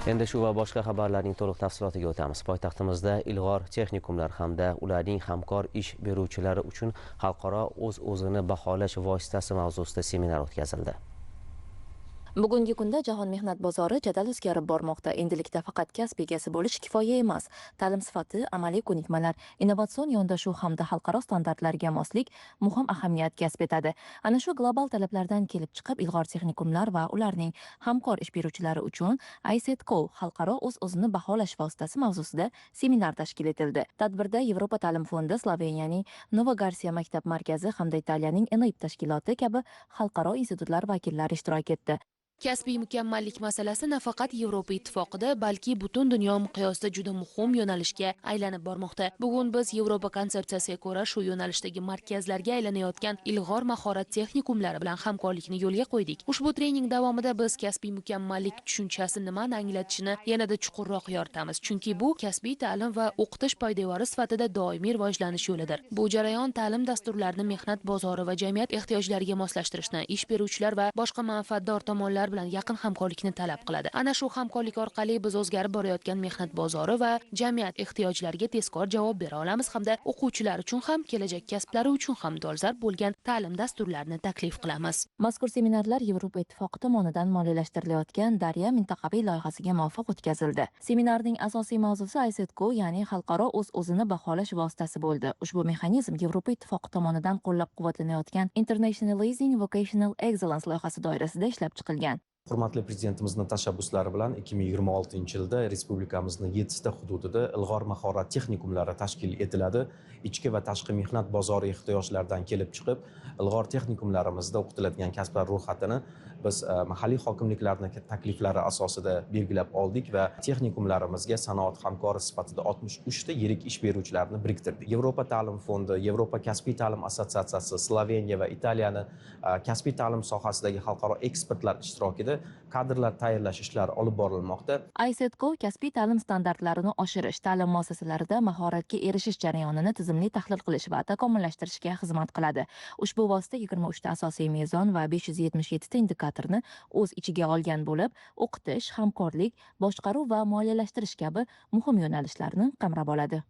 Endi shu va boshqa xabarlarning to'liq tafsilotiga o'tamiz. Poytaxtimizda ilg'or texnikumlar hamda ularning hamkor ish beruvchilari uchun xalqaro o'z-o'zini baholash vositasi mavzusida seminar o'tkazildi. Bugungi kunda jahon mehnat bozori jadal o'zgarib bormoqda. Endilikda faqat kasb egasi bo'lish kifoya emas. Ta'lim sifati, amaliy ko'nikmalar, innovatsion yondashuv hamda xalqaro standartlarga moslik muhim ahamiyat kasb etadi. Ana shu global talablardan kelib chiqib, ilg'or texnikumlar va ularning hamkor ish beruvchilari uchun ICETCO xalqaro o'z-o'zini baholash vositasi mavzusida seminar tashkil etildi. Tadbirda Yevropa ta'lim fondi, Sloveniyaning Nova Garcia maktab markazi hamda Italiyaning ENIP tashkiloti kabi xalqaro institutlar vakillari ishtirok etdi. Kasbiy mukammallik masalasi nafaqat Yevropa ittifoqida, balki butun dunyo miqyosida juda muhim yo'nalishga aylanib bormoqda. Bugun biz Yevropa konsepsiyasiga ko'ra shu yo'nalishdagi markazlarga aylanayotgan ilg'or mahorat texnikumlari bilan hamkorlikni yo'lga qo'ydik. Ushbu trening davomida biz kasbiy mukammallik tushunchasi nimani anglatishini yanada chuqurroq yoritamiz, chunki bu kasbiy ta'lim va o'qitish poydevori sifatida doimiy rivojlanish yo'lidir. Bu jarayon ta'lim dasturlarini mehnat bozori va jamiyat ehtiyojlariga moslashtirishni, ish beruvchilar va boshqa manfaatdor tomonlar bilan yaqin hamkorlikni talab qiladi. Ana shu hamkorlik orqali biz o'zgarib borayotgan mehnat bozori va jamiyat ehtiyojlariga tezkor javob bera olamiz hamda o'quvchilar uchun ham, kelajak kasblari uchun ham dolzarb bo'lgan ta'lim dasturlarini taklif qilamiz. Mazkur seminarlar Yevropa ittifoqi tomonidan moliyalashtirilayotgan Darya mintaqaviy loyihasiga muvofiq o'tkazildi. Seminarning asosiy mavzusi ICETCO, ya'ni xalqaro o'z-o'zini baholash vositasi bo'ldi. Ushbu mexanizm Yevropa ittifoqi tomonidan qo'llab-quvvatlanayotgan Internationalizing Vocational Excellence loyihasi doirasida ishlab chiqilgan. Hurmatli prezidentimizning tashabbuslari bilan 2026-yilda respublikamizning 7 ta hududida ilg'or mahorat texnikumlari tashkil etiladi. Ichki va tashqi mehnat bozori ehtiyojlaridan kelib chiqib, ilg'or texnikumlarimizda o'qitiladigan kasblar ro'yxatini biz mahalliy hokimliklarning takliflari asosida belgilab oldik va texnikumlarimizga sanoat hamkori sifatida 63 ta yirik ish beruvchilarni biriktirdik. Yevropa ta'lim fondi, Yevropa kasbiy ta'lim assotsiatsiyasi, Sloveniya va Italiyani kasbiy ta'lim sohasidagi xalqaro ekspertlar ishtirokida kadrlar tayyorlash ishlari olib borilmoqda. ICETCO kasbiy ta'lim standartlarini oshirish, ta'lim muassasalarida mahoratga erishish jarayonini tizimli tahlil qilish va takomillashtirishga xizmat qiladi. Ushbu vosita 23 ta asosiy mezon va 577 ta indikatorni o'z ichiga olgan bo'lib, o'qitish, hamkorlik, boshqaruv va moliyalashtirish kabi muhim yo'nalishlarni qamrab oladi.